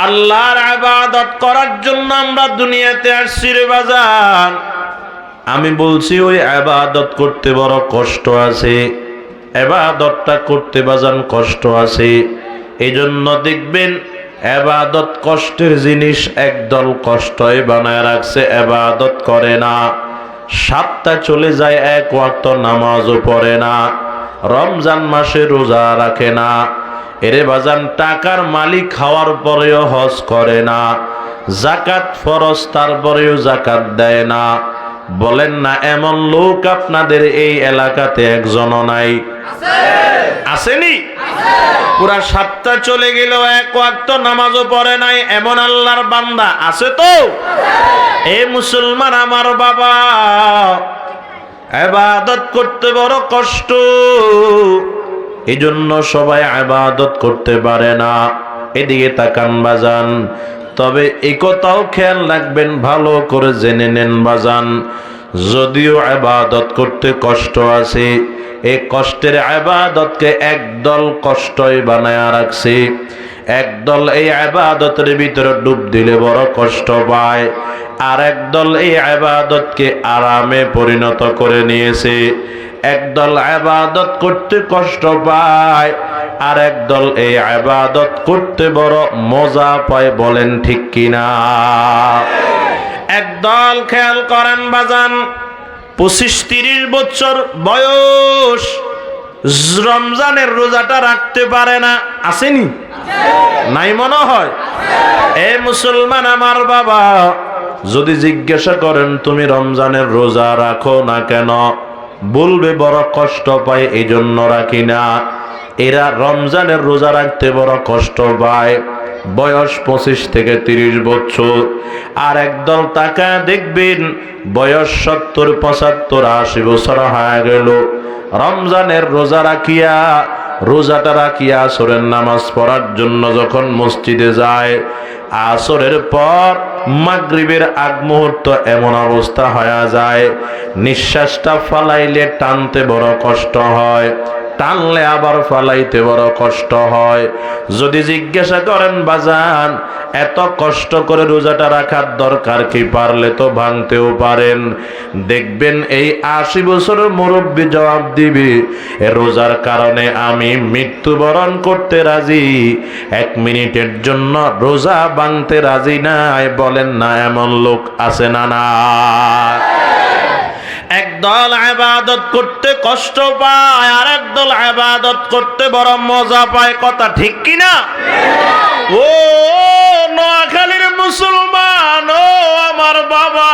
আল্লাহর ইবাদত করার জন্য আমরা দুনিয়াতে আসছি রে বাজান। আমি বলছি ওই ইবাদত করতে বড় কষ্ট আছে, ইবাদতটা করতে বাজান কষ্ট আছে। এই জন্য দেখবেন ইবাদত কষ্টের জিনিস, একদল কষ্টই বানায় রাখছে, ইবাদত করে না, সপ্তাহ চলে যায় এক ওয়াক্ত নামাজও পড়ে না, রমজান মাসে রোজা রাখে না, এরে বাজান টাকার মালিক হওয়ার পরেও হজ করে না, যাকাত ফরজ তারপরেও যাকাত দেয় না। বলেন না এমন লোক আপনাদের এই এলাকাতে একজনও নাই? আসেনি? পুরা সপ্তাহ চলে গেল এক ওয়াক্ত নামাজও পড়ে নাই, এমন আল্লাহর বান্দা আছে তো? এ মুসলমান আমার বাবা, ইবাদত করতে বড় কষ্ট, এই জন্য সবাই ইবাদত করতে পারে না। এদিকে তাকান বাজান। তবে এই কথাও খেয়াল রাখবেন, ভালো করে জেনে নেন বাজান, যদিও ইবাদত করতে কষ্ট আছে, এই কষ্টের ইবাদতকে একদল কষ্টই বানায়া রাখছে। একদল এই ইবাদতের ভিতরে ডুব দিলে বড় কষ্ট পায়, আর একদল এই ইবাদতকে আরামে পরিণত করে নিয়েছে। একদল ইবাদত করতে কষ্ট পায়, আর একদল এই ইবাদত করতে বড় মজা পায়। বলেন ঠিক কিনা? একদল খেয়াল করেন বাজান, 25-30 বছর বয়স, রমজানের রোজাটা রাখতে পারে না। আসেনি? নাই মনে হয়? এ মুসলমান আমার বাবা, যদি জিজ্ঞাসা করেন তুমি রমজানের রোজা রাখো না কেন, বলবে বড় কষ্ট পায় এই জন্য রাখি না। এরা রমজানের রোজা রাখতে বড় কষ্ট পায়, বয়স 25 থেকে 30 বছর। আর একদল টাকা দেখবেন বয়স 70, 75, 80 বছর হয়ে গেল, রমজানের রোজা রাখিয়া, রোজাটা রাখিয়া আসরের নামাজ পড়ার জন্য যখন মসজিদে যায়, আসরের পর মাগরিবের আগ মুহূর্ত এমন অবস্থা হয়ে যায়, নিঃশ্বাসটা ফালাইলে টানতে বড় কষ্ট হয়, টানলে আবার ফালাইতে বড় কষ্ট হয়। যদি জিজ্ঞাসা করেন বাজান এত কষ্ট করে রোজাটা রাখার দরকার কি, পারলে তো ভাঙতেও পারেন, দেখবেন এই 80 বছরের মুরব্বী জবাব দিবে, রোজার কারণে আমি মৃত্যুবরণ করতে রাজি, 1 মিনিটের জন্য রোজা ভাঙতে রাজি নাই। বলেন না এমন লোক আছে না? না। একদল ইবাদত করতে কষ্ট পায়, আর একদল ইবাদত করতে বড় মজা পায়। কথা ঠিক কিনা? ও নোয়াখালীর মুসলমান, ও আমার বাবা,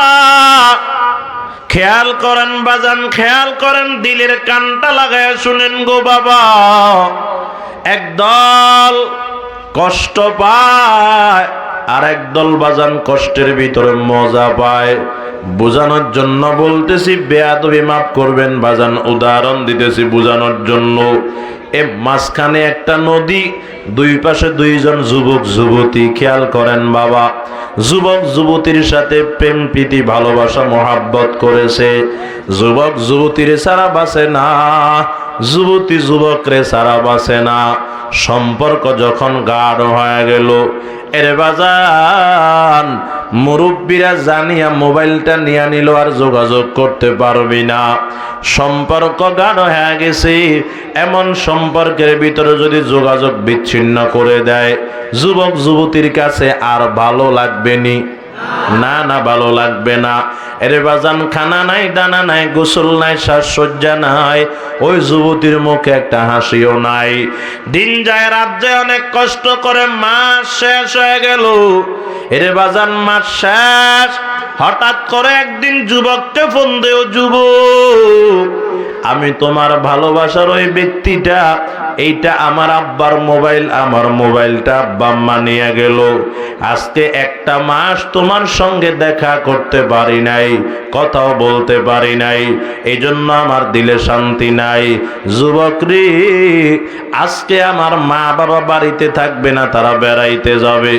খেয়াল করেন বাজান, খেয়াল করেন, দিলের কানটা লাগায় শুনেন গো বাবা। একদল কষ্ট পায়, আর একদল বাজান কষ্টের ভিতরে মজা পায়। বোঝানোর জন্য বলতেছি, বেয়াদবি মাফ করবেন বাজান, উদাহরণ দিতেছি বোঝানোর জন্য। এ মাঝখানে একটা নদী, দুই পাশে দুইজন যুবক যুবতী। খেয়াল করেন বাবা, যুবক যুবতীর সাথে প্রেম প্রীতি ভালোবাসা মহাব্বত করেছে, যুবক যুবতীর ছাড়া বাঁচে না, যুবতী যুবকরে ছাড়া বাঁচে না। সম্পর্ক যখন গাঢ় হয়ে গেল, এর বাজান মুরব্বীরা জানিয়া মোবাইলটা নিয়ে নিল, আর যোগাযোগ করতে পারবি না। সম্পর্ক গাঢ় হয়ে গেছে, এমন সম্পর্কের ভিতরে যদি যোগাযোগ বিচ্ছিন্ন করে দেয়, যুবক যুবতীর কাছে আর ভালো লাগবে নি? না, না, ভালো লাগবে না। এরে বাজান খানা নাই, দানা নাই, গোসল নাই, সাজসজ্জা নাই, ওই যুবতীর মুখে একটা হাসিও নাই। দিন যায় রাত যায়, অনেক কষ্ট করে মাস শেষ হয়ে গেল। এরে বাজান মাস শেষ, হঠাৎ করে একদিন যুবককে ফোন দেও, যুবক আমি তোমার ভালোবাসার ওই ব্যক্তিটা, এইটা আমার আব্বার মোবাইল, আমার মোবাইলটা আব্বা আম্মা নিয়ে গেল, আজকে 1 মাস তোমার সঙ্গে দেখা করতে পারি নাই, কথাও বলতে পারি নাই, এই জন্য আমার দিলে শান্তি নাই। যুবক রে, আজকে আমার মা বাবা বাড়িতে থাকবে না, তারা বেড়াইতে যাবে।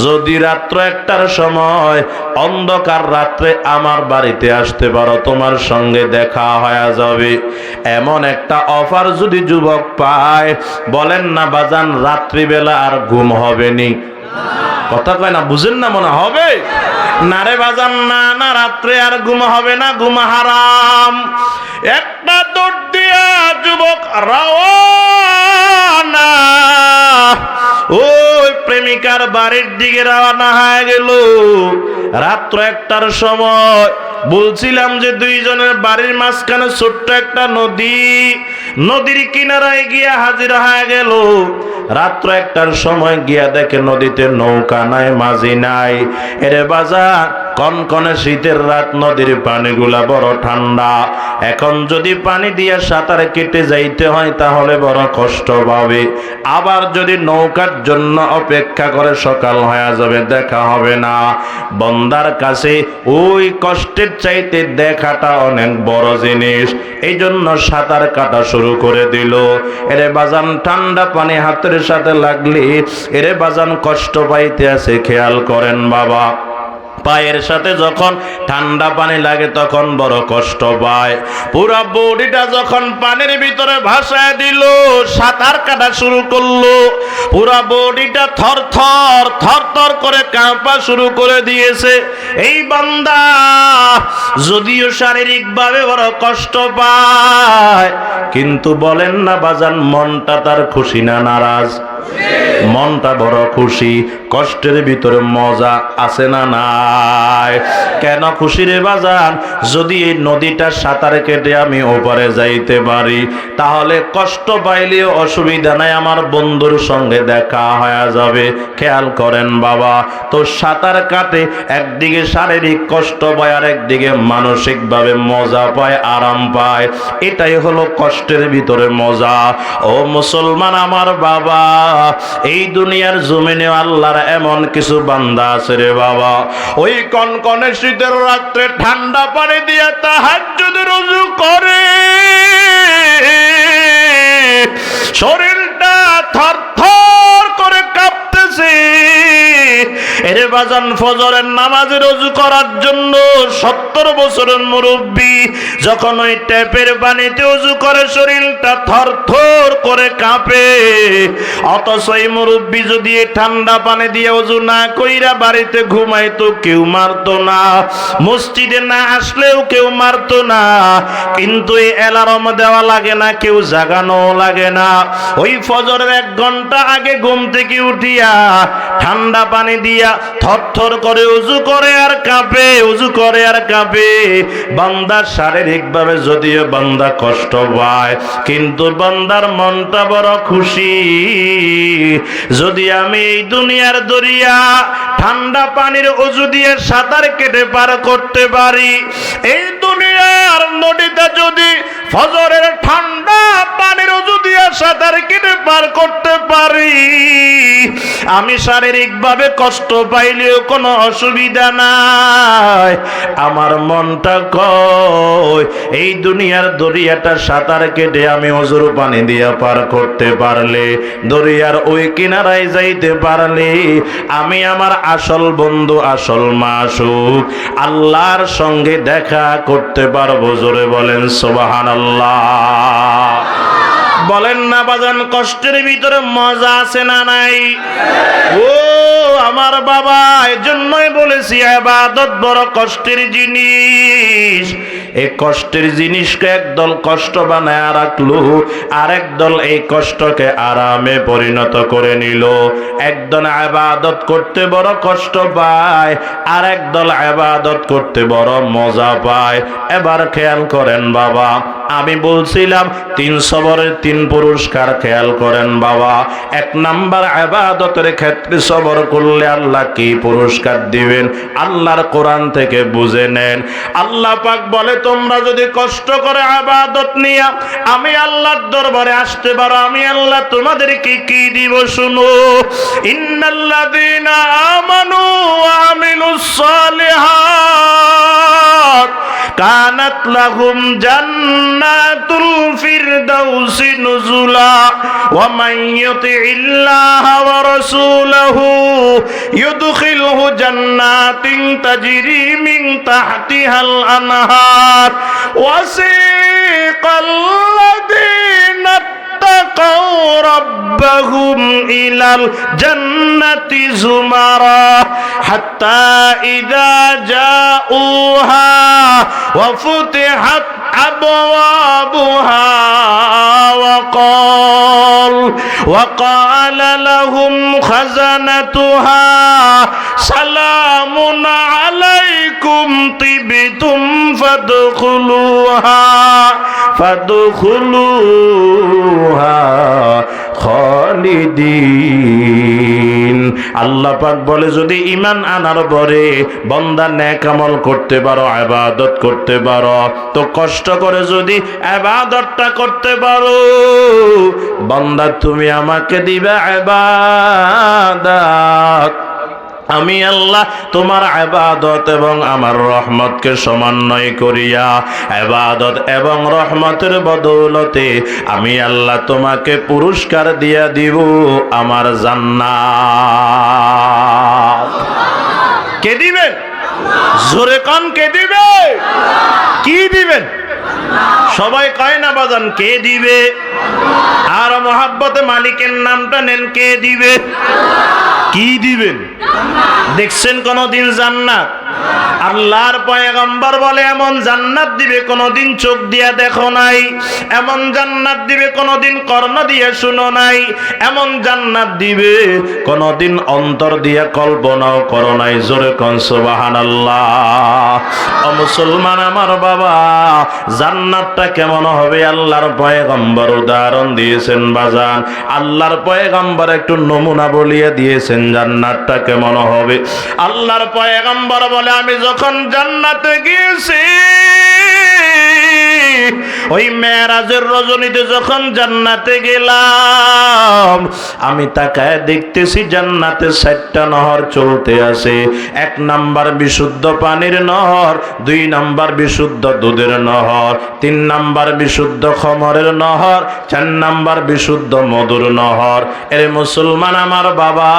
যদি রাত্র 1টার সময় অন্ধকার রাত্রে আমার বাড়িতে আসতে পারো, তোমার সঙ্গে দেখা হয়ে যাবে। এমন একটা অফার যদি যুবক পায়, বলেন না বাজান রাত্রিবেলা আর ঘুম হবে নি? কথা কয় না, বুঝেন না মনে হবে না রে বাজান, না না, রাত্রে আর ঘুম হবে না, ঘুম হারাম। একটা দৌড় দিয়া যুবক রওয়ানা, ওই প্রেমিকার বাড়ির দিকে রওনা হয়ে গেল। রাত্র 1টার সময় বলছিলাম যে দুইজনের বাড়ির মাঝখানে ছোট্ট একটা নদী, নদীর কিনারায় গিয়া হাজির হয়ে গেল। রাত্র 1টার সময় গিয়া দেখে নদীতে নৌকা নাই, মাঝি নাই। এরে বাজার, কনকনে শীতের রাত, নদীর পানিগুলা বড় ঠান্ডা। এখন যদি পানি দিয়ে সাঁতার কেটে যাইতে হয় তাহলে বড় কষ্ট পাবে। আবার যদি নৌকার জন্য অপেক্ষা করে সকাল হয়ে যাবে, দেখা হবে না। বন্দার কাছে ওই কষ্টের চাইতে দেখাটা অনেক বড় জিনিস, এই জন্য সাঁতার কাটা শুরু করে দিল। এরে বাজান, ঠান্ডা পানি হাতের সাথে লাগলে এরে বাজান কষ্ট পাইতে আছে, খেয়াল করেন বাবা। পায়ের সাথে যখন ঠান্ডা পানি লাগে তখন বড় কষ্ট পায়। পুরো বডিটা যখন পানির ভিতরে ভাসায় দিল, সাঁতার কাটা শুরু করলো, পুরো বডিটা থর থর থর থর করে কাঁপা শুরু করে দিয়েছে। এই বান্দা যদিও শারীরিকভাবে বড় কষ্ট পায়, কিন্তু বলেন না বাজান, মনটা তার খুশি না নারাজ? মনটা বড় খুশি। কষ্টের ভিতরে মজা আছে না নাই? কেন খুশি রে বাজান? যদি এই নদীটা সাঁতার কেটে আমি ওপারে যাইতে পারি তাহলে কষ্ট পাইলেও অসুবিধা নাই, আমার বন্ধুর সঙ্গে দেখা হয়ে যাবে। খেয়াল করেন বাবা, তো সাঁতার কাটে একদিকে শারীরিক কষ্ট পায় আর একদিকে মানসিকভাবে মজা পায়, আরাম পায়। এটাই হলো কষ্টের ভিতরে মজা। ও মুসলমান আমার বাবা, এই দুনিয়ার জমিনে আল্লাহর এমন কিছু বান্দা আছে রে বাবা, ওই কনকনে শীতের রাত্রে ঠান্ডা পানি দিয়ে তাহাজ্জুদের ওযু করে, শরীরটা থরথর করে কাঁপতেছে। এরে বাজান, ফজরের নামাজের ওযু করার জন্য 70 বছরের মুরব্বী যখন ওই ট্যাপের পানিতে ওযু করে শরীরটা থরথর করে কাঁপে। অথচ এই মুরব্বী যদি ঠান্ডা পানি দিয়ে ওযু না কইরা বাড়িতে ঘুমাইতো, কেউ মারতো না, মসজিদে না আসলেও কেউ মারতো না। কিন্তু এই অ্যালার্ম দেওয়া লাগে না, কেউ জাগানো লাগে না। ওই ফজরের 1 ঘন্টা আগে ঘুম থেকে উঠিয়া ঠান্ডা পানি দিয়া থরথর করে ওযু করে আর কাঁপে, ওযু করে আর কাঁপে। বান্দা শারীরিকভাবে যদিও বান্দা কষ্ট পায়, কিন্তু বান্দার মনটা বড় খুশি। যদি আমি এই দুনিয়ার দরিয়া ঠান্ডা পানির ওযু দিয়ে সাঁতার কেটে পার করতে পারি, এই দুনিয়ার নদীতে যদি ফজরের ঠান্ডা পানির ওযু দিয়ে সাঁতার কেটে পার করতে পারি, আমি শারীরিকভাবে কষ্ট পাইলেও কোনো অসুবিধা নাই। আমার মনটা কয় এই দুনিয়ার দরিয়াটা সাঁতার কেটে আমি ওযুর পানি দিয়ে পার করতে পারলে, দরিয়ার ওই কিনারায় যাইতে পারলে আমি আমার আসল বন্ধু, আসল মাসুক আল্লাহর সঙ্গে দেখা করতে পারবো। জোরে বলেন সুবহানাল্লাহ। বলেন না বাজান, কষ্টের ভিতরে মজা আছে না নাই? ও আমার বাবা, এজন্যই বলেছি ইবাদত বড় কষ্টের জিনিস। এই কষ্টের জিনিসকে একদল কষ্ট বানায় রাখলো, আরেক দল এই কষ্টকে আরামে পরিণত করে নিল। একদল ইবাদত করতে বড় কষ্ট পায়, আরেক দল ইবাদত করতে বড় মজা পায়। এবার খেয়াল করেন বাবা, আমি বলছিলাম 3 সবরের 3 পুরস্কার। খেয়াল করেন বাবা, 1 নাম্বার ইবাদতের ক্ষেত্রে সবর করলে আল্লাহ কি পুরস্কার দিবেন আল্লাহর কোরআন থেকে বুঝে নেন। আল্লাহ পাক বলে, তোমরা যদি কষ্ট করে ইবাদত নিয়ে আমি আল্লাহর দরবারে আসতে পারো, আমি আল্লাহ তোমাদেরকে কি দিব শুনো। ইন্নাল্লাযীনা আমানু ওয়া আমিলুস সালিহাত কানাত লাহুম জান্নাতুল ফিরদাউসি নুজুলা ওয়া মান ইউতিইল্লাহা ওয়া রাসূলাহু ইউদখিলহু জান্নাতিন তাজরি মিন তাহতিহাল আনহার ওয়াসিকাল লাযীনা اتقوا ربهم إلى الجنة زمرا حتى إذا جاءوها وفتحت أبوابها وقال لهم خزنتها سلام عليكم طبتم فادخلوها খালিদিন। আল্লাহ পাক বলে যদি ঈমান আনার পরে বান্দা নেক আমল করতে পারো, ইবাদত করতে পারো, তো কষ্ট করে যদি ইবাদতটা করতে পারো, বান্দা তুমি আমাকে দিবে ইবাদত, আমি আল্লাহ তোমার ইবাদত এবং আমার রহমতকে সমন্বয় করিয়া ইবাদত এবং রহমতের বদৌলতে আমি আল্লাহ তোমাকে পুরস্কার দিয়া দিব আমার জান্নাত। কে দিবেন? জোরে কান, কে দিবে? কি দিবেন? সবাই কয় না বাজান কে দিবে? আর মহাব্বতে মালিকের নামটা নেন, কে দিবে? কি দিবেন? দেখছেন কোনদিন জান্নাত? আল্লাহর পয়গম্বর বলে এমন জান্নাত দিবে কোনদিন চোখ দিয়া দেখো নাই, এমন জান্নাত দিবে কোনদিন কর্ণ দিয়ে শুনো নাই, এমন জান্নাত দিবে কোনদিন অন্তর দিয়া কল্পনাও করো নাই। জোরে কোন সুবহানাল্লাহ। ও মুসলমান আমার বাবা, জান্নাতটা কেমন হবে আল্লাহর পয়গম্বর উদাহরণ দিয়েছেন বাজান। আল্লাহর পয়গম্বর একটু নমুনা বলিয়ে দিয়েছেন জান্নাতটা কেমন হবে। আল্লাহর পয়গম্বর বলে আমি যখন জান্নাতে গিয়েছি, ওই মেরাজের রজনীতে যখন জান্নাতে গেলাম, আমি তাকায় দেখতেছি জান্নাতে 7টা নহর চলতে আছে। 1 নাম্বার বিশুদ্ধ পানির নহর, 2 নাম্বার বিশুদ্ধ দুধের নহর, 3 নাম্বার বিশুদ্ধ খমরের নহর, 4 নাম্বার বিশুদ্ধ মধুর নহর। এর মুসলমান আমার বাবা,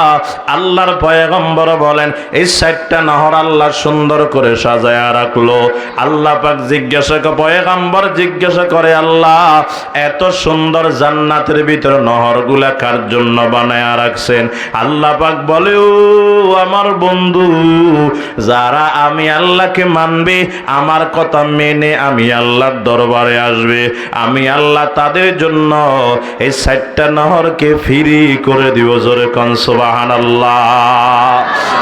আল্লাহর পয়গম্বর বলেন এই 7টা নহর আল্লাহ সুন্দর করে সাজায়া রাখলো। আল্লাহ পাক জিজ্ঞাসা করে, পয়গম্বর জিজ্ঞাসা করে, আল্লাহ এত সুন্দর জান্নাতের ভিতর নহরগুলা কার জন্য বানায়া রাখছেন? আল্লাহ পাক বলে, ও আমার বন্ধু, যারা আমি আল্লাহকে মানবে, আমার কথা মেনে আমি আল্লাহর দরবারে আসবে, আমি আল্লাহ তাদের জন্য এই 7টা নহরকে ফ্রি করে দিব। জোরে কোন সুবহানাল্লাহ।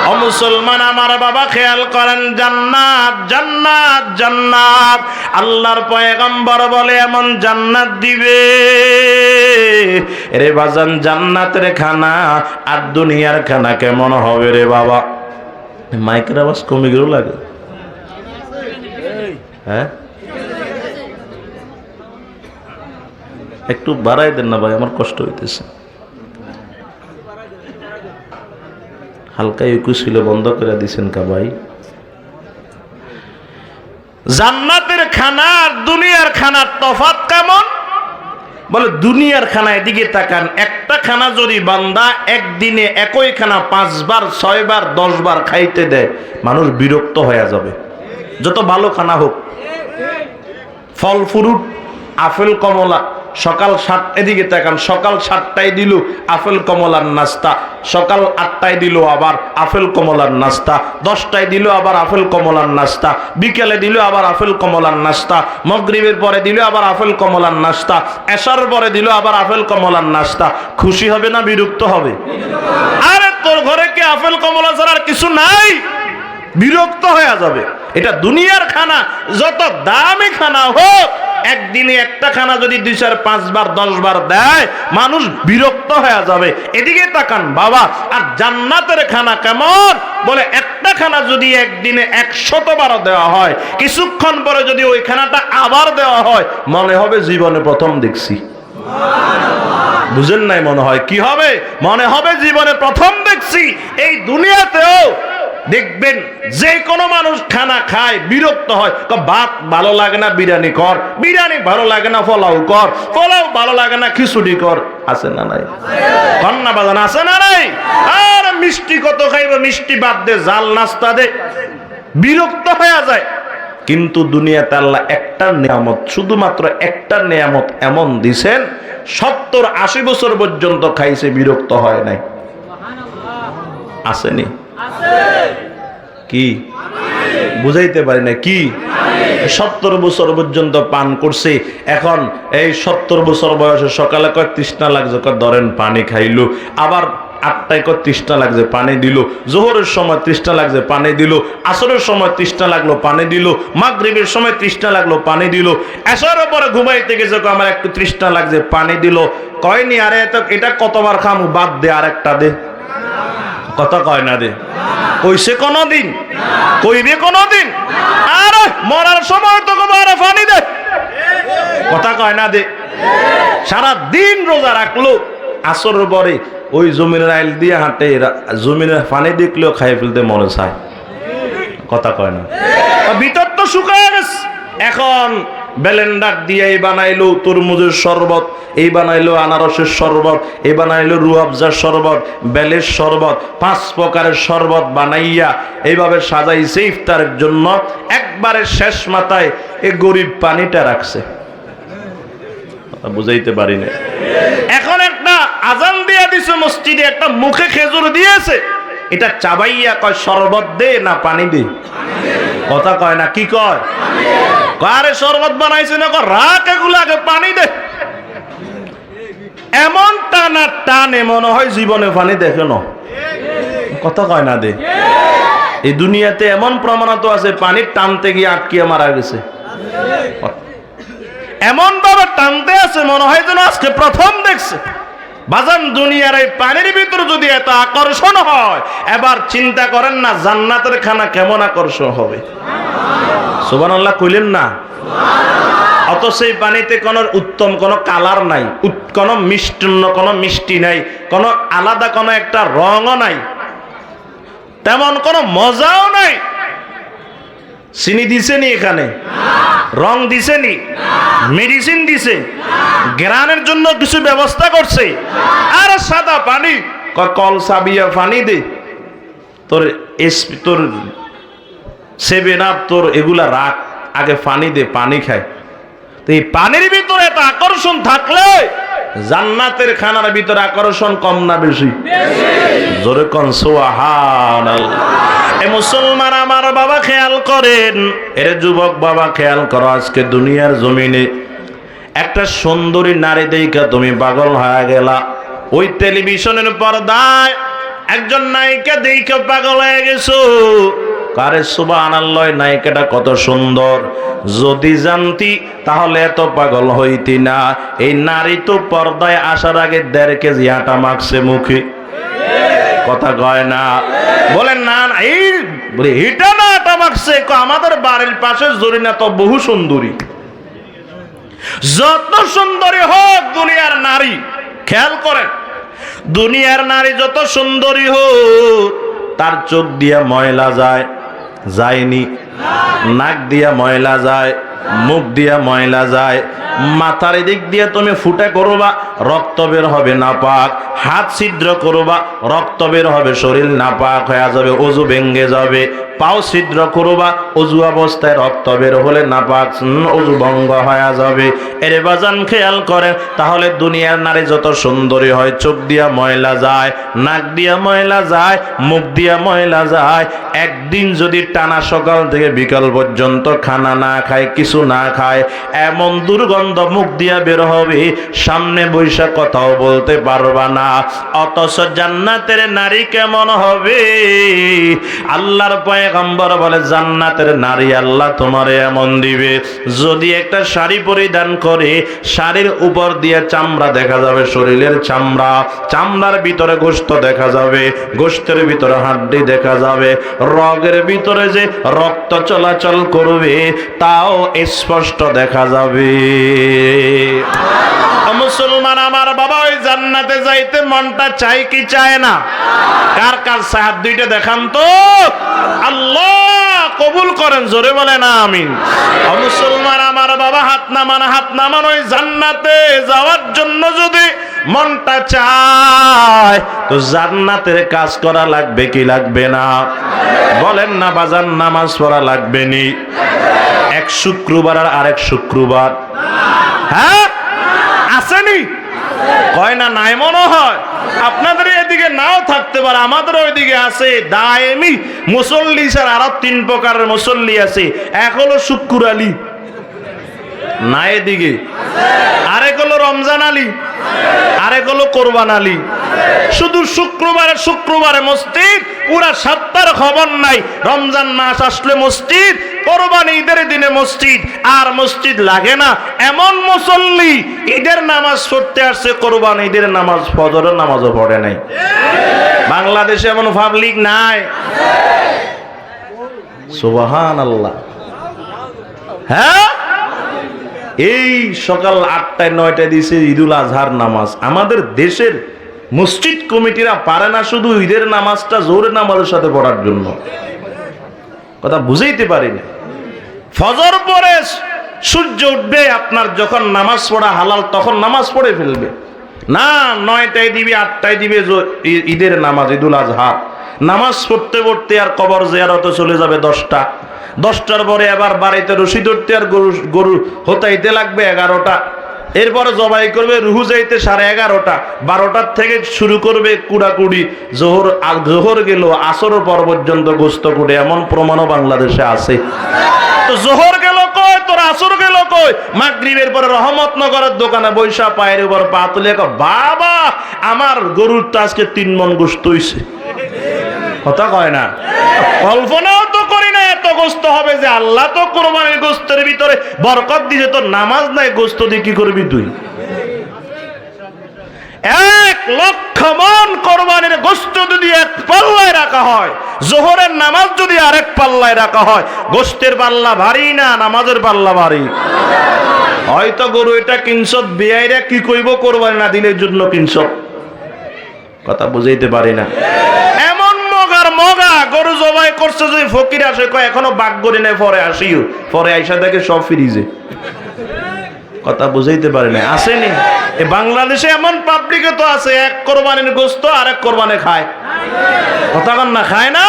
ও মুসলমান আমার বাবা, খেয়াল করেন, জান্নাত জান্নাত জান্নাত। আল্লাহর পয়গম্বর বলে এমন জান্নাত দিবে রে বাজান, জান্নাতের খানা আর দুনিয়ার খানা কেমন হবে রে বাবা? মাইকের আওয়াজ কমে গেল লাগে, হ্যাঁ একটু বাড়াই দেন না ভাই, আমার কষ্ট হইতেছে। হালকা ইকু ছিল, বন্ধ করে দিছেন কা ভাই? জান্নাতের খানা আর দুনিয়ার খানার তফাৎ কেমন? বলে দুনিয়ার খানা, এদিকে তাকান, একটা খানা যদি বান্দা একদিনে একই খানা 5 বার 6 বার 10 বার খাইতে দেয়, মানুষ বিরক্ত হয়ে যাবে। যত ভালো খানা হোক, ফল ফ্রুট, আপেল কমলা, সকাল 7 এদিকে তাকান, সকাল 7টায় দিল আপেল কমলার নাস্তা, সকাল 8টায় দিল আবার আপেল কমলার নাস্তা, 10টায় দিল আবার আপেল কমলার নাস্তা, বিকেলে দিল আবার আপেল কমলার নাস্তা, মাগরিবের পরে দিল আবার আপেল কমলার নাস্তা, এশার পরে দিল আবার আপেল কমলার নাস্তা। খুশি হবে না বিরক্ত হবে? আরে তোর ঘরে কি আপেল কমলা ছাড়া আর কিছু নাই? বিরক্ত হয়ে যাবে। এটা দুনিয়ার খানা, যত দামি খানা হোক, একদিনে একটা খানা যদি 2 4 5 বার 10 বার দেয়, মানুষ বিরক্ত হয়ে যাবে। এদিকে তাকান বাবা। আর জান্নাতের খানা কেমন? বলে একটা খানা যদি একদিনে 100 বার দেওয়া হয়, কিছুক্ষণ পরে যদি ওই খানাটা আবার দেওয়া হয়, মনে হবে জীবনে প্রথম দেখছি। বুঝেন নাই? মনে হয় কি হবে? মনে হবে জীবনে প্রথম দেখছি। এই দুনিয়াতেও দেখবেন যে কোনো মানুষ খানা খায় বিরক্ত হয়, ভাত ভালো লাগে না বিরিয়ানি কর, বিরিয়ানি ভালো লাগে না পোলাও কর, পোলাও ভালো লাগে না খিচুড়ি কর। আছে না নাই? কন্যা বাজান আছে না নাই? আর মিষ্টি কত খাইব, মিষ্টি বাদ দে, জাল নাস্তা দে, বিরক্ত হয়ে যায়। কিন্তু দুনিয়াতে আল্লাহ একটা নিয়ামত, শুধুমাত্র একটা নিয়ামত এমন দিছেন 70-80 বছর পর্যন্ত খাইছে, বিরক্ত হয় নাই। আসেনি? কি বুঝাইতে পারি না কি? 70 বছর পর্যন্ত পান করছে। এখন এই 70 বছর বয়সে সকালে কয় তৃষ্ণা লাগছে, কয় ধরেন পানি খাইলো, আবার 8টায় কয় তৃষ্ণা লাগছে পানি দিল, জোহরের সময় তৃষ্ণা লাগছে পানি দিল, আসরের সময় তৃষ্ণা লাগলো পানি দিল, মাগরিবের সময় তৃষ্ণা লাগলো পানি দিল, এশারের পরে ঘুমাইতে গেছে আমার একটু তৃষ্ণা লাগছে পানি দিল। কয়নি আরে এটা কতবার খামু, বাদ দে আরেকটা দে, কথা কয় না দে, কইছে কোনদিন, কইবে কোনদিন? আরে মরার সময় তো আরে পানি দে, কথা কয় না দে। সারা দিন রোজা রাখলো, আসরের পরে ওই জমিনের আইল দিয়ে হাঁটে, জমিনের পানি দেখলেও খাই ফেলতে মনে চায়, কথা কয় না। ভিতর তো শুকায় গেছে। এখন ব্লেন্ডার দিয়ে এই বানাইলো তরমুজের শরবত, এই বানাইলো আনারসের শরবত, এই বানাইলো রুয়াবজার শরবত, বেলের শরবত, 5 প্রকারের শরবত বানাইয়া এইভাবে সাজাইছে ইফতারের জন্য। একবারে শেষ মাথায় এই গরিব পানিটা রাখছে, বুঝাইতে পারি না। এখন একটা আজান দিয়ে দিছে মসজিদে, একটা মুখে খেজুর দিয়েছে, এটা চাবাইয়া কয় শরবত দে না পানি দে, কথা কয় না। কি কয়? আরে শরবত বানাইছে না, রাখ এগুলো আগে পানি দে। এমন টানা টানে মনে হয় জীবনে পানি দেখে না, কথা কয় না দে। এই দুনিয়াতে এমন প্রমাণিত আছে পানি টানতে গিয়ে আটকিয়ে মারা গেছে, এমন ভাবে টানতে আছে মনে হয় যেন আজকে প্রথম দেখছে। বাজান দুনিয়ার এই পানির ভিতরে যদি এত আকর্ষণ হয়, এবার চিন্তা করেন না জান্নাতের খানা কেমন আকর্ষণ হবে। সুবহানাল্লাহ কইলেন না? অত সেই পানিতে কোন উত্তম কোন কালার নাই, কোন মিষ্টান্ন কোন মিষ্টি নাই, কোন আলাদা কোন একটা রঙও নাই, তেমন কোন মজাও নাই। চিনি দিছেনি এখানে? রং দিছেনি? মেডিসিন দিছে? গ্রানের জন্য কিছু ব্যবস্থা করছে? আর সাদা পানি, কল সাবিয়া পানি দে, তোর তোর 7 আপ তোর এগুলা রাখ, আগে পানি দে, পানি খায়। তো এই পানির ভিতরে এত আকর্ষণ থাকলে জান্নাতের খানার ভিতরে আকর্ষণ কম না বেশি? জোরে কোন সুবহানাল্লাহ। এ মুসলমান আমার বাবা খেয়াল করেন, এর যুবক বাবা খেয়াল করো, আজকে দুনিয়ার জমিনে একটা সুন্দরী নারী দেখা তুমি পাগল হয়ে গেলা। ওই টেলিভিশনের পর্দায় একজন নায়িকা দেখে পাগল হয়ে গেছো। কারে সুবহানাল্লাহ, নায়িকাটা কত সুন্দর, যদি জানতি তাহলে এত পাগল হইতি না। এই নারী তো পর্দায় আসার আগে 1.5 কেজি আটা মাখছে মুখে, কথা কয় না। বলেন না এই এটা না আটা মাখছে, আমাদের বাড়ির পাশে জরিনা তো বহু সুন্দরী। যত সুন্দরী হোক দুনিয়ার নারী, খেয়াল করেন, দুনিয়ার নারী যত সুন্দরী হোক, তার চোখ দিয়া ময়লা যায়, যায়নি? নাক দিয়া ময়লা যায়, মুখ দিয়া ময়লা যায়, মাথার দিক দিয়ে তুমি ফুটা করবা, রক্ত বের হবে নাপাক, হাত ছিদ্র করবা, রক্ত বের হবে, শরীর নাপাক হয়ে যাবে, ওযু ভেঙে যাবে, পাও ছিদ্র করবা, ওযু অবস্থায় রক্ত বের হলে নাপাক, ওযু ভঙ্গ হয়ে যাবে। এর বাজান খেয়াল করেন, তাহলে দুনিয়ার নারী যত সুন্দরী হয়, চোখ দিয়া ময়লা যায়, নাক দিয়া ময়লা যায়, মুখ দিয়া ময়লা যায়, একদিন যদি টানা সকাল থেকে বিকাল পর্যন্ত খানা না খায়, কিছু না খায়, এমন দুর্গন্ধ মুখ দিয়া বের হবে, সামনে বৈশা কথাও বলতে পারবা না। অথচ জান্নাতের নারী কেমন হবে? আল্লাহর পয়গম্বর বলে জান্নাতের নারী আল্লাহ তোমারে এমন দিবে, যদি একটা শাড়ি পরিধান করে, শাড়ির উপর দিয়ে চামড়া দেখা যাবে, শরীরের চামড়া, চামড়ার ভিতরে গোশত দেখা যাবে, গোশতের ভিতরে হাড্ডি দেখা যাবে, রগের ভিতরে যে রক্ত চলাচল করবে তাও স্পষ্ট দেখা যাবে। মুসলমান আমার বাবা, ওই জান্নাতে যাইতে মনটা চাই কি চায় না? কার কার হাত দুইটা দেখান তো, আল্লাহ কবুল করেন, জোরে বলেন আমিন। মুসলমান আমার বাবা, হাত নামান, হাত নামান। ওই জান্নাতে যাওয়ার জন্য যদি মনটা চায় তো জান্নাতের কাজ করা লাগবে কি লাগবে না? বলেন না বাজান, নামাজ পড়া লাগবে নি? এক শুক্রবার আর আরেক শুক্রবার? হ্যাঁ আসেনি? কয় না, নাই মনে হয়। আপনাদের এদিকে নাও থাকতে পারে, আমাদের ওইদিকে আছে দায়েমি মুসল্লি স্যার। আরো 3 প্রকারের মুসল্লি আছে। এক হলো শুক্কুর আলী, না এদিকে। আরেক হলো রমজান আলী, আরেক হলো কোরবান আলী। শুধু শুক্রবারে শুক্রবারে মসজিদ, পুরা সপ্তাহের খবর নাই। রমজান মাস আসলে মসজিদ, কোরবান ঈদের দিনে মসজিদ, আর মসজিদ লাগে না এমন মুসল্লি ঈদের নামাজ পড়তে আসছে, কোরবান ঈদের নামাজ ফজরের নামাজও পড়ে নাই। বাংলাদেশে এমন পাবলিক নাই। সুবহানাল্লাহ। হ্যাঁ, এই সকাল 8টায় 9টায় দিছে ঈদুল আজহার নামাজ। আমাদের দেশের মসজিদ কমিটিরা পারে না শুধু ঈদের নামাজটা জোহরের নামাজের সাথে পড়ার জন্য। কথা বুঝাইতে পারি না। ফজর পরে সূর্য উঠবে, আপনার যখন নামাজ পড়া হালাল তখন নামাজ পড়ে ফেলবে না। 9টায় দিবে, 8টায় দিবে ঈদের নামাজ, ঈদুল আজহা। নামাজ পড়তে পড়তে আর কবর জিয়ারতে চলে যাবে 10টা। 10টার পরে আবার বাড়িতে রশি ধরতে আর গরু হতাইতে লাগবে 11টা। এরপরে জবাই করবে, রুহু যাইতে 11:30। 12টার থেকে শুরু করবে কুড়াকুড়ি। জোহর গেল, আসর পর পর্যন্ত গোস্ত কুড়ে, এমন প্রমাণও বাংলাদেশে আছে। তো জোহর গেল কই, তোর আসর গেল কই? মাগরিবের পরে রহমতনগরের দোকানে বৈশা পায়ের উপর পা তুলে বাবা আমার গরুর তো আজকে 3 মণ গোস্ত হইছে। কথা কয় না। কল্পনাও তো করি না এত গোস্ত হবে। যে আল্লাহ তো কোরবানির গোস্তের ভিতরে বরকত দিয়েছে, তোর নামাজ নাই, গোস্ত দিয়ে কি করবি তুই? 1 লক্ষ মণ কোরবানির গোস্ত যদি এক পাল্লায় রাখা হয়, জোহরের নামাজ যদি আরেক পাল্লায় রাখা হয়, গোস্তের পাল্লা ভারী না নামাজের পাল্লা ভারী? হয়তো গরু এটা কিনছ, বেয়াইরা কি কইব কোরবানি না দিনের জন্য কিনছ। কথা বুঝাইতে পারি না। মগা গরু জবাই করছে, যদি ফকির আসে কয় এখনো বাঘ গরি নাই, পরে আসিও, পরে আইসা দেখে সব ফ্রিজে। কথা বুঝাইতে পারে না। আসেনি? এ বাংলাদেশে এমন পাবলিকে তো আছে, এক কোরবানির গোস্ত আরেক কোরবানে খায়। কথা কন না, খায় না?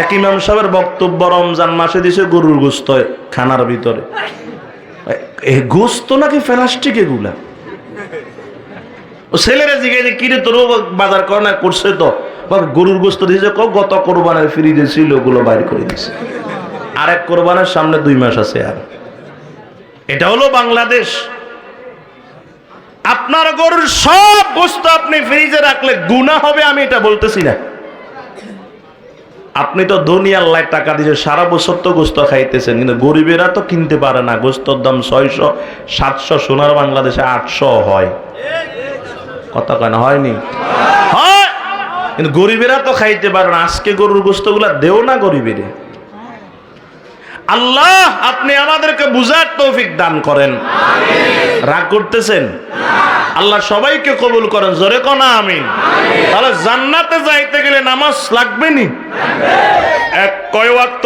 এক ইমাম সাহেবের বক্তব্য, রমজান মাসে দিছে গরুর গোস্ত খানার ভিতরে। এই গোস্ত নাকি প্লাস্টিক এগুলা। ও ছেলেরা জিজ্ঞাসা কিরে তোর বাজার করে না, করছে তো গরুর গোস্ত দিয়েছে, গত কোরবানের ফ্রিজে ছিল, ওগুলো বাইর করে দিয়েছে। আরেক কোরবানের সামনে 2 মাস আছে। আর এটা হলো বাংলাদেশ। আপনার গরুর সব গোস্ত আপনি ফ্রিজে রাখলে গুনাহ হবে, আমি এটা বলতেছি না। আপনি তো ধনী, আল্লাহ টাকা দিয়ে সারা বছর তো গোস্ত খাইতেছেন, কিন্তু গরিবেরা তো কিনতে পারে না। গোস্তর দাম 600 700, সোনার বাংলাদেশে 800 হয়। কথা কেন হয়নি? হয়, কিন্তু গরিবেরা তো খাইতে পারে না। আজকে গরুর গোস্ত গুলা দেও না গরিবের। আল্লাহ আপনি আমাদেরকে বুঝার তৌফিক দান করেন। রাগ করতেছেন? আল্লাহ সবাইকে কবুল করেন, জোরে কোন আমিন। তাহলে জান্নাতে যাইতে গেলে নামাজ লাগবে নি? এক কয় ওয়াক্ত?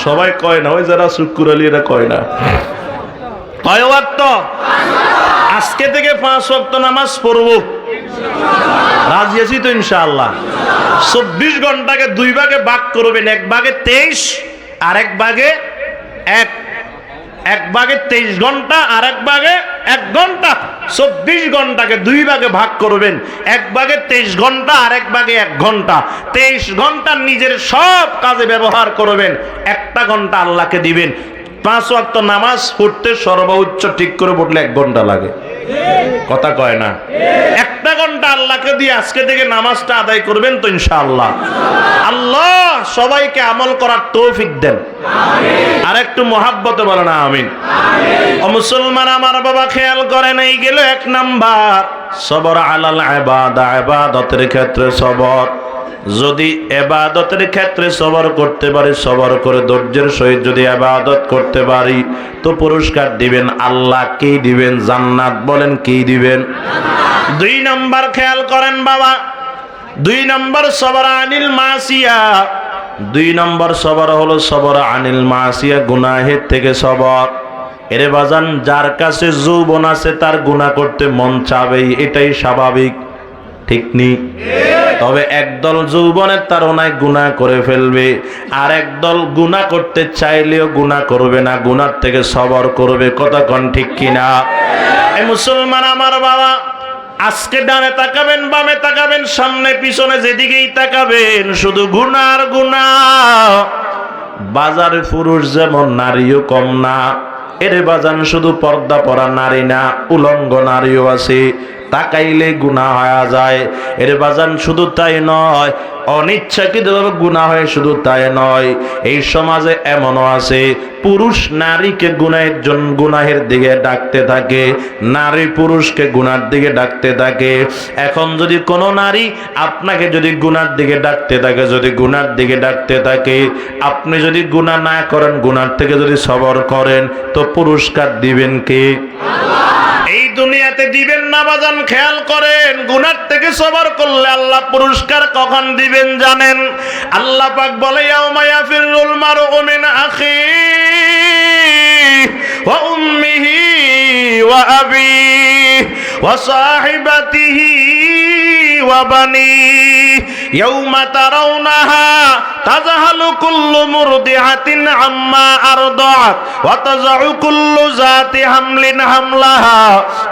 সবাই কয় না, ওই যারা শুক্কুর আলী এরা কয় না। কয় ওয়াক্ত? আজকে থেকে 5 ওয়াক্ত নামাজ পড়বো। রাজি আছি তো ইনশাআল্লাহ। 24 ঘন্টাকে 2 ভাগে ভাগ করবেন। 1 ভাগে 23 আর 1 ভাগে 1। 1 ভাগে 23 ঘন্টা আর 1 ভাগে 1 ঘন্টা। 24 ঘন্টাকে 2 ভাগে ভাগ করবেন। 1 ভাগে 23 ঘন্টা আর 1 ভাগে 1 ঘন্টা। 23 ঘন্টা নিজের সব কাজে ব্যবহার করবেন, 1টা ঘন্টা আল্লাহকে দিবেন। 5 ওয়াক্ত নামাজ পড়তে সর্বোচ্চ ঠিক করে পড়লে 1 ঘন্টা লাগে। কথা কয় না? 1টা ঘন্টা আল্লাহকে দিয়ে আজকে থেকে নামাজটা আদায় করবেন তো ইনশাআল্লাহ। আল্লাহ সবাইকে আমল করার তৌফিক দেন। আর একটু মহাব্বতে বলেন আমিন। ও মুসলমান আমার বাবা, খেয়াল করেন, এই গেল 1 নাম্বার সবর আলাল ইবাদা। ইবাদতের ক্ষেত্রে সবর। যদি ইবাদতের ক্ষেত্রে সবর করতে পারি, সবর করে ধৈর্যের সহিত যদি ইবাদত করতে পারি, তো পুরস্কার দিবেন আল্লাহ। কি দিবেন? জান্নাত। বলেন কি দিবেন? 2 নাম্বার খেয়াল করেন বাবা। 2 নাম্বার সবর আনিল মাসিয়া। 2 নাম্বার সবর হলো সবর আনিল মাসিয়া, গুনাহের থেকে সবর। এরে বাজান, যার কাছে যৌবন আছে তার গুনাহ করতে মন চাবেই, এটাই স্বাভাবিক। ঠিক নি? তবে একদল যৌবনের তাড়নায় গুনাহ করে ফেলবে, আর একদল গুনাহ করতে চাইলেও গুনাহ করবে না, গুনার থেকে সবর করবে। কথা কোন ঠিক কিনা? এই মুসলমান আমার বাবা, আজকে ডানে তাকাবেন, বামে তাকাবেন, সামনে পিছনে যেদিকেই তাকাবেন শুধু গুনাহ আর গুনাহ। বাজারে পুরুষ যেমন নারীও কম না। এরে বাজান শুধু পর্দা পরা নারী না, উলঙ্গ নারীও আছে, তাকাইলে গুনাহ হয়ে যায়। এর বাজান শুধু তাই নয়, অনিচ্ছাকৃতভাবে গুনাহ হয় শুধু তাই নয়, এই সমাজে এমনও আছে পুরুষ নারীকে গুনাহের দিকে ডাকতে থাকে, নারী পুরুষকে গুনার দিকে ডাকতে থাকে। এখন যদি কোনো নারী আপনাকে যদি গুনার দিকে ডাকতে থাকে, যদি গুনার দিকে ডাকতে থাকে, আপনি যদি গুনাহ না করেন, গুনার থেকে যদি সবর করেন, তো পুরস্কার দিবেন কে? এই দুনিয়াতে দিবেন না বাজান। খেয়াল করেন, গুনার থেকে সবর করলে আল্লাহ পুরস্কার কখন দিবেন জানেন? আল্লাহ পাক বলে, ইয়াউমা ইয়াফিরুল মারউ মিন আখিহি ওয়া উম্মিহি ওয়া আবিহি ওয়া সাহিবাতিহি ওয়া বানিহি ইয়াউমা তারাউনাহা তাযহালু কুল্লু মুরদিআতিন আম্মা আরদাআত ওয়া তাযউ কুল্লু যাতি হামলিন হামলাহা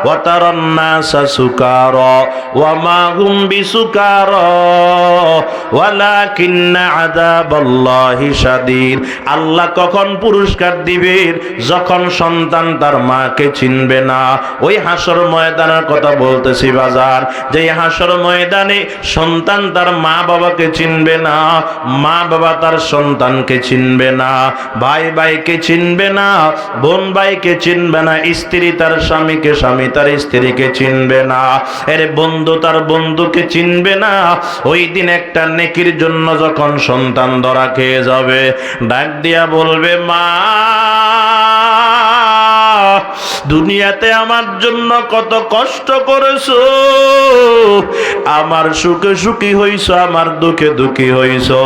ওয়া তারান নাসা সুকারা ওয়া মা হুম বিসুকারা ওয়ালাকিন্না আযাবাল্লাহি শাদীদ। আল্লাহ কখন পুরস্কার দিবেন? যখন সন্তান তার মাকে চিনবে না। ওই হাসর ময়দানের কথা বলতেছি বাজার, যে হাসর ময়দানে সন্তান তার মা বাবাকে চিনবে না, মা বাবা তার সন্তানকে চিনবে না, ভাই ভাইকে চিনবে না, বোন ভাইকে চিনবে না, স্ত্রী তার স্বামীকে, স্বামী তার স্ত্রীকে চিনবে না, এর বন্ধু তার বন্ধুকে চিনবে না। ওই দিন একটা নেকির জন্য যখন সন্তান ধরা খেয়ে যাবে, ডাক দিয়া বলবে, মা দুনিয়াতে আমার জন্য কত কষ্ট করেছো, আমার সুখে সুখী হইছো, আমার দুঃখে দুঃখী হইছো।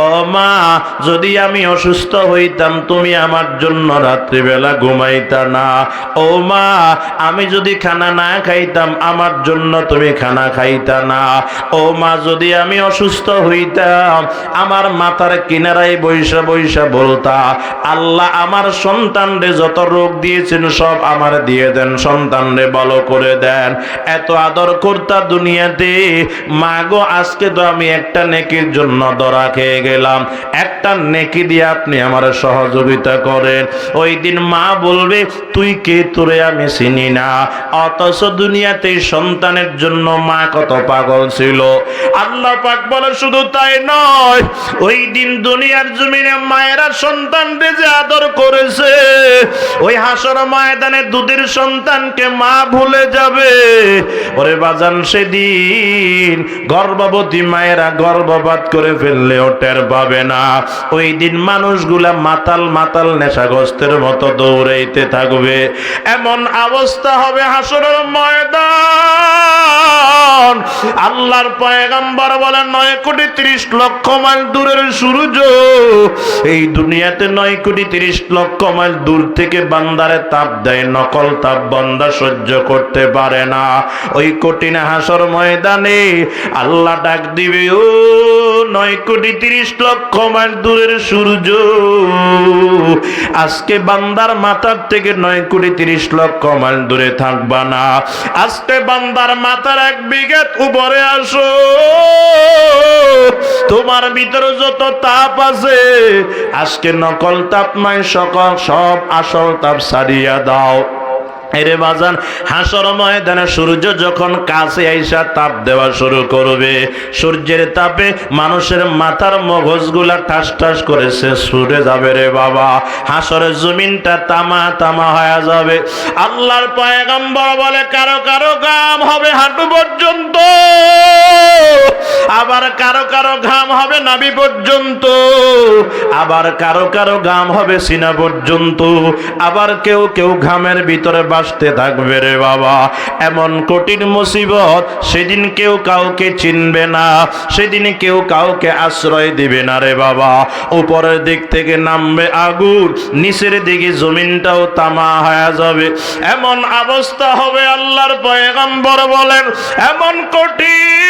ও মা, যদি আমি অসুস্থ হইতাম তুমি আমার জন্য রাত্রিবেলা ঘুমাইতা না। ও মা, আমি যদি খানা না খাইতাম আমার জন্য তুমি খানা খাইতা না। ও মা, যদি আমি অসুস্থ হইতাম আমার মাথার কিনারায় বৈশা বৈশা বলতা, আল্লাহ আমার সন্তানরে যত রোগ দিয়েছেন সব আমার দিয়ে দেন, সন্তানরে ভালো করে দেন। এত আদর করতা দুনিয়াতে। মা গো, আজকে তো আমি একটা নেকির জন্য ধরা খেয়ে গেলাম, একটা নেকি দিয়ে আপনি আমার সহযোগিতা করেন। ওই দিন মা বলবে, তুই কে, তোরে আমি চিনি না। অথচ দুনিয়াতে সন্তানের জন্য মা কত পাগল ছিল। আল্লাহ পাক বলে, শুধু তাই নয়, ওই দিন দুনিয়ার জমিনে মায়েরা সন্তানকে যে আদর করেছে, ওই হাসর ময়দানে দুধের সন্তানকে মা ভুলে যাবে। ওরে বাজান, সেদিন গর্ভবতী মায়েরা গর্ভপাত করে ফেললেও টের পাবে না। ওই দিন মানুষগুলা মাতাল মাতাল নেশাগ্রস্তের মতো দৌড়াইতে থাকবে। এমন অবস্থা হবে হাসরের ময়দান, আল্লাহর পয়গম্বর বলেন 9,30,00,000 মাইল দূরের সূর্য এই দুনিয়াতে 9,30,00,000 মাইল দূর থেকে বান্দারে তাপ দেয়, নকল তাপ বান্দা সহ্য করতে পারে না। ওই কঠিন হাসর ময়দানে আল্লাহ ডাক দিবে, ও 9,30,00,000 মাইল দূরের সূর্য, আজকে বান্দার মাথার থেকে 9,30,00,000 মাইল দূরে থাকবা না। আজকে বান্দার মাথার 1 বিঘত উপরে আসো, তোমার ভিতরে যত তাপ আছে আজকে নকল তাপ নাই, সব আসল তাপ ছাড়িয়া দাও। এরে বাজান, হাসর ময়দানে সূর্য যখন কাছে আইসা তাপ দেওয়া শুরু করবে, সূর্যের তাপে মানুষের মাথার মগজগুলা ঠাস ঠাস করে ছুটে যাবে রে বাবা। হাসরের জমিনটা তামা তামা হয়ে যাবে। আল্লাহর পয়গম্বর বলে, কারো কারো ঘাম হবে হাঁটু পর্যন্ত, আবার কারো কারো ঘাম হবে নাভি পর্যন্ত, আবার কারো কারো ঘাম হবে সিনা পর্যন্ত, আবার কেউ কেউ ঘামের ভিতরে আসতে থাকবে রে বাবা। এমন কঠিন মুসিবত, সেদিন কেউ কাউকে চিনবে না, সেদিন কেউ কাউকে আশ্রয় দিবে না রে বাবা। উপরের দিক থেকে নামবে আগুন, নিচের দিকে জমিনটাও তামা হয়ে যাবে, এমন অবস্থা হবে। আল্লাহর পয়গম্বর বলেন এমন কঠিন,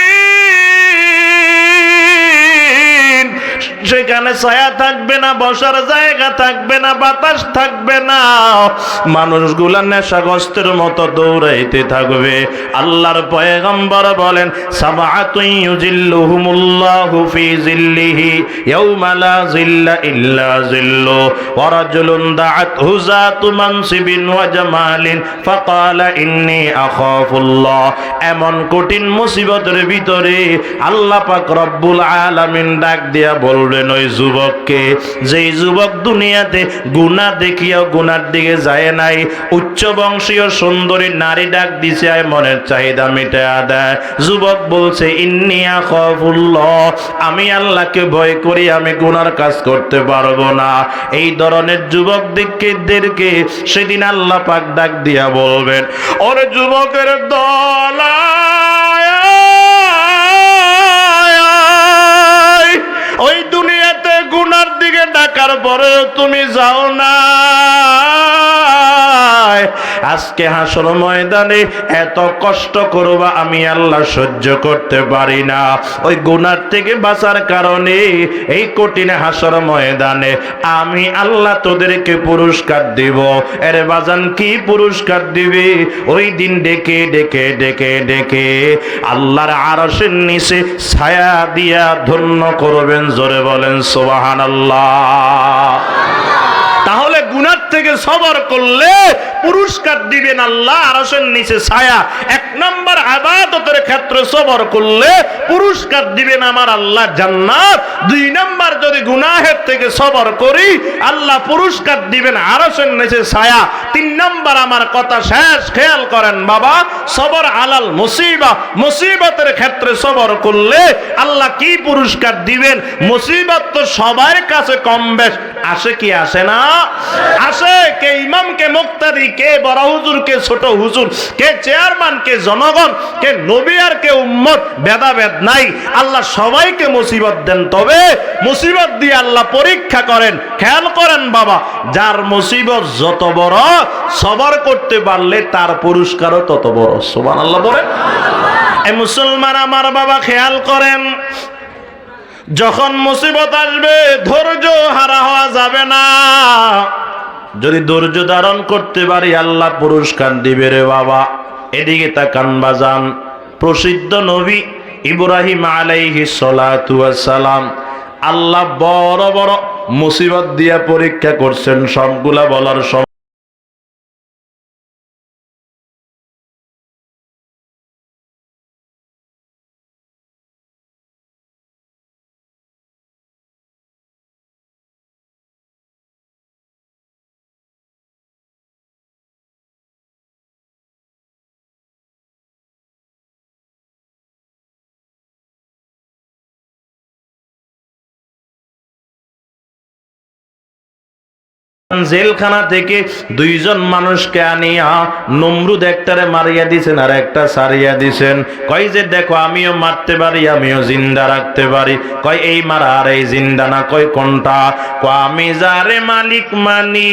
সেখানে ছায়া থাকবে না, বসার জায়গা থাকবে না, বাতাস থাকবে না, মানুষগুলা নেশাগ্রস্তের মতো দৌড়াইতে থাকবে। আল্লাহর পয়গম্বর বলেন সাবআতুন ইউজিল্লুহুমুল্লাহু ফি জিল্লিহি ইয়াওমা লা জিল্লা ইল্লা জিল্লু ওয়া রাজুলুন দাআতহু যাতু মানসিবিন ওয়া জামালিন ফাকালা ইন্নী আখাফুল্লাহ। এমন কঠিন মুসিবতের ভিতরে আল্লাহ পাক রব্বুল আলামিন ডাক দিয়া বলবেন ওই যুবককে, যেই যুবক দুনিয়াতে গুনাহ দেখিয়াও গুনার দিকে যায় নাই, উচ্চ বংশীয় সুন্দরী নারী ডাক দিছে আয় মনের চাহিদা মিটায়া দেয়। যুবক বলছে ইন্নী আখাফুল্লাহ, আমি আল্লাহকে ভয় করি, আমি গুনার কাজ করতে পারবো না। এই ধরনের যুবকদেরকে সেদিন আল্লাহ পাক ডাক দিয়া বলবেন ওরে যুবকের দল ওই দুনিয়াতে গুনার দিকে ডাকার পরে তুমি যাও না। আজকে হাসর ময়দানে এত কষ্ট করবা আমি আল্লাহ সহ্য করতে পারি না। ওই গুনার থেকে বাঁচার কারণে এই কঠিন হাসর ময়দানে আমি আল্লাহ তোদেরকে পুরস্কার দিব। এর বাজান কি পুরস্কার দিবে? ওই দিন ডেকে ডেকে ডেকে ডেকে আল্লাহর আরশের নিচে ছায়া দিয়া ধন্য করবেন। জোরে বলেন সুবহানাল্লাহ। তাহলে গুনার থেকে সবর করলে পুরস্কার দিবেন আল্লাহ আরশের নিচে ছায়া। এক নম্বর ইবাদতের ক্ষেত্রে সবর করলে পুরস্কার দিবেন আমার আল্লাহ জান্নাত। দুই নম্বর যদি গুনাহের থেকে সবর করি আল্লাহ পুরস্কার দিবেন আরশের নিচে ছায়া। তিন নম্বর আমার কথা শেষ, খেয়াল করেন বাবা, সবর আলাল মুসিবা, মুসিবতের ক্ষেত্রে সবর করলে আল্লাহ কি পুরস্কার দিবেন? মুসিবত তো সবার কাছে কম বেশ আসে, কি আসে না? আসে। কে ইমাম, কে মুক্তাদি, কে বড় হুজুর, কে ছোট হুজুর, কে চেয়ারম্যান, কে জনগণ, কে নবী আর কে উম্মত, ভেদাভেদ নাই। আল্লাহ সবাইকে মুসিবত দেন, তবে মুসিবত দিয়ে আল্লাহ পরীক্ষা করেন। খেয়াল করেন বাবা, যার মুসিবত যত বড় সবর করতে পারলে তার পুরস্কারও তত বড়। সুবহানাল্লাহ বলেন। এই মুসলমান আমার বাবা খেয়াল করেন, যখন মুসিবত আসবে ধৈর্য হারা হওয়া যাবে না। যদি ধৈর্য ধারণ করতে পারি আল্লাহ পুরস্কার দিবে রে বাবা। এদিকে তাকান বাজান, প্রসিদ্ধ নবী ইব্রাহিম আলাইহিস সালাতু ওয়াস সালাম আল্লাহ বড় বড় মুসিবত দিয়া পরীক্ষা করছেন, সবগুলা বলার সব জেলখানা থেকে দুইজন মানুষকে আনিয়া নমরুদ একটারে মারিয়া দিছেন আর একটা সারিয়া দিছেন। কয় যে দেখো আমিও মারতে পারি, আমিও জিন্দা রাখতে পারি। কয় এই মারা আর এই জিন্দা না। কয় কোনটা? কয় আমি যারে মালিক মানি,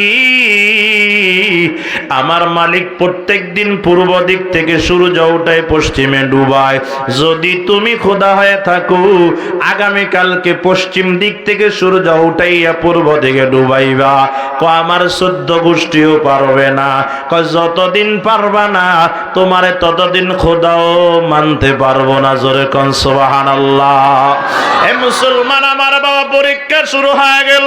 আমার মালিক প্রত্যেক দিন পূর্ব দিক থেকে সূর্য উঠায় পশ্চিমে ডুবায়। যদি তুমি খোদা হয়ে থাকো আগামীকালকে পশ্চিম দিক থেকে সূর্য উঠাইয়া পূর্ব দিকে ডুবাইবা। আমার 14 গোষ্ঠীও পারবে না। যতদিন পারবা না তোমারে ততদিন খোদাও মানতে পারবো না। জোরে কোন সুবহানাল্লাহ। এ মুসলমান আমার বাবা, পরীক্ষা শুরু হয়ে গেল।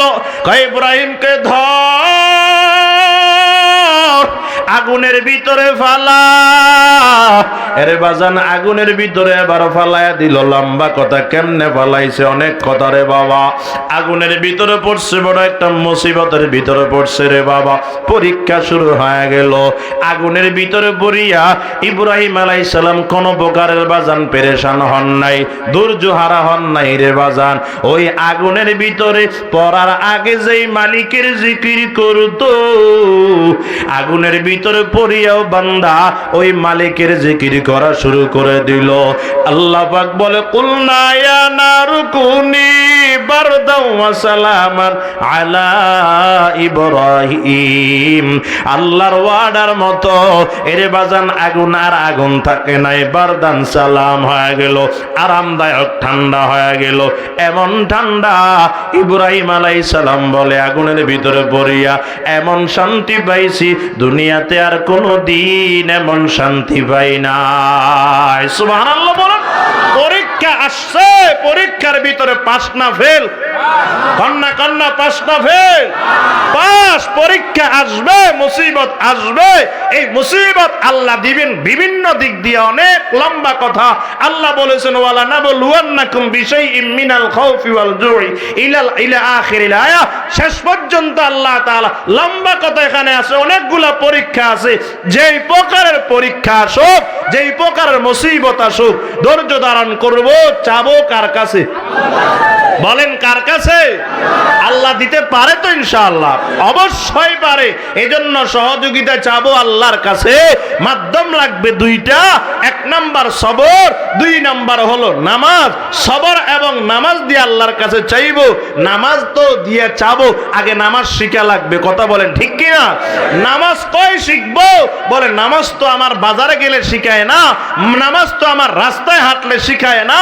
ইব্রাহিমকে ধর, আগুনের ভিতরে ফালা। এরে বাজান আগুনের ভিতরে এবার ফালাইয়া দিল। লম্বা কথা, কেমনে ফালাইছে? অনেক কথা রে বাবা। আগুনের ভিতরে পড়ছে, বড় একটা মুসিবতের ভিতরে পড়ছে রে বাবা। পরীক্ষা শুরু হয়ে গেল। আগুনের ভিতরে পড়িয়া ইব্রাহিম আলাইহিস সালাম কোন প্রকারের বাজান পেরেশান হন নাই, ধৈর্য হারা হন নাই রে বাজান। ওই আগুনের ভিতরে পড়ার আগে যেই মালিকের জিকির করতো, আগুনের ভিতরে পড়িয়াও বান্দা ওই মালিকের জিকির করা শুরু করে দিল। আল্লাহ পাক বলে কুলনা ইয়া নারু কুনি বারদাও ওয়া সালামান আলা ইব্রাহিম। আল্লাহর ওয়াদার মতো এরে বাজান আগুন আর আগুন থাকে নাই, বারদান সালাম হয়ে গেল, আরামদায়ক ঠান্ডা হয়ে গেল। এমন ঠান্ডা ইব্রাহিম আলাইহিস সালাম বলে আগুনের ভিতরে পড়িয়া এমন শান্তি পাইছি দুনিয়াতে আর কোনো দিন এমন শান্তি পাই নাই। সুবহানাল্লাহ বলেন। পরীক্ষা আসছে, পরীক্ষার ভিতরে পাস না ফেল, কন্যা কন্যা পাস না ফেল, পাস। পরীক্ষা আসবে, মুসিবত আসবে, এই মুসিবত আল্লাহ দিবেন বিভিন্ন দিক দিয়ে। অনেক লম্বা কথা। আল্লাহ বলেছেন ওয়ালা নাবলুওয়ান্নাকুম বিশাইইম মিনাল খাউফি ওয়াল জুই ইলা আখিরিল আয়া। শেষ পর্যন্ত আল্লাহ তাআলা লম্বা কথা এখানে আছে, অনেকগুলা পরীক্ষা আছে। যেই প্রকারের পরীক্ষা আসুক, যেই প্রকারের মুসিবত আসুক, ধৈর্য ধারণ করব। চাবো কার কাছে? বলেন কার কাছে? আল্লাহ দিতে পারে তো ইনশাআল্লাহ, অবশ্যই পারে। এজন্য সহযোগিতা চাবো আল্লাহর কাছে। মাধ্যম লাগবে দুইটা, এক নাম্বার সবর, দুই নাম্বার হলো নামাজ। সবর এবং নামাজ দিয়ে আল্লাহর কাছে চাইবো। নামাজ তো দিয়ে চাবো, আগে নামাজ শিখা লাগবে। কথা বলেন ঠিক কিনা? নামাজ কই শিখবো? বলে নামাজ তো আমার বাজারে গেলে শিখায় না, নামাজ তো আমার রাস্তায় হাঁটলে শিখায় না,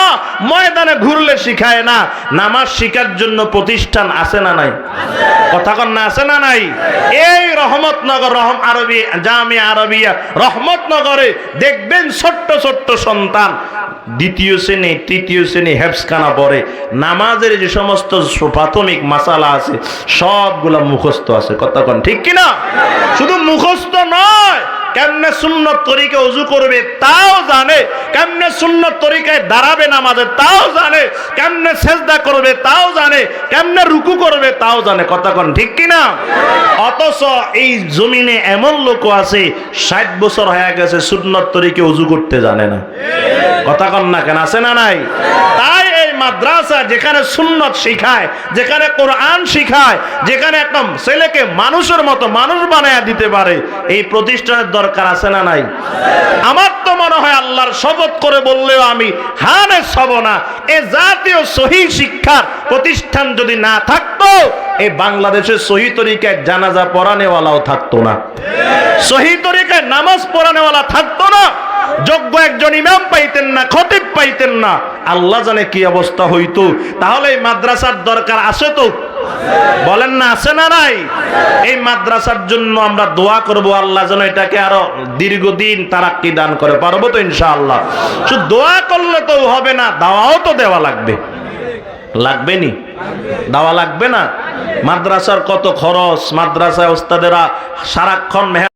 ময়দানে ঘুরলে শিখায় না। নামাজ শিখার জন্য প্রতিষ্ঠান আছে না নাই? কথা কন না, আছে না নাই? এই রহমতনগর জামিয়া আরবিয়া রহমতনগরে দেখবেন ছোট্ট ছোট্ট সন্তান দ্বিতীয় শ্রেণী তৃতীয় শ্রেণী হেফজখানা পড়ে। নামাজের যে সমস্ত প্রাথমিক মাসালা আছে সবগুলা মুখস্থ আছে। কথা কন ঠিক কিনা? শুধু মুখস্থ নয়, কেমনে সুন্নত তরিকায় ওযু করবে তাও জানে, কেমনে সুন্নত তরিকায় দাঁড়াবে নামাজে তাও জানে, কেমনে সেজদা করবে তাও জানে, কেমনে রুকু করবে তাও জানে। কথা কন ঠিক কিনা? অথচ এই জমিনে এমন লোক আছে 60 বছর হয়ে গেছে সুন্নত তরিকায় ওযু করতে জানে না। কথা কন না কেন? আছে না নাই? তাই এই মাদ্রাসা যেখানে সুন্নত শিখায়, যেখানে কোরআন শিখায়, যেখানে একটা ছেলেকে মানুষের মতো মানুষ বানায়া দিতে পারে, এই প্রতিষ্ঠানের দরকার আছে না নাই? আমার তো মনে হয় আল্লাহর শপথ করে বললেও আমি হানে সব না, এ জাতীয় সহি শিক্ষার প্রতিষ্ঠান যদি না থাকতো, এই বাংলাদেশের সহি তরিকায় জানাজা পড়ানেওয়ালাও থাকতো না, সহি তরিকায় নামাজ পড়ানেওয়ালা থাকতো না, যোগ্য একজন ইমাম পাইতেন না, খতিব পাইতেন না। আল্লাহ জানে কি অবস্থা হইতো। তাহলে এই মাদ্রাসার দরকার আছে তো? বলেন না, আছে না নাই? এই মাদ্রাসার জন্য আমরা দোয়া করব, আল্লাহ যেন এটাকে আরো দীর্ঘদিন তারাক্কি দান করে। পারবো তো ইনশাআল্লাহ? শুধু দোয়া করলে তো হবে না, দাওয়াও তো দেওয়া লাগবে। লাগবে নি? দাওয়া লাগবে না? মাদ্রাসার কত খরচ, মাদ্রাসায় ওস্তাদেরা সারাক্ষণ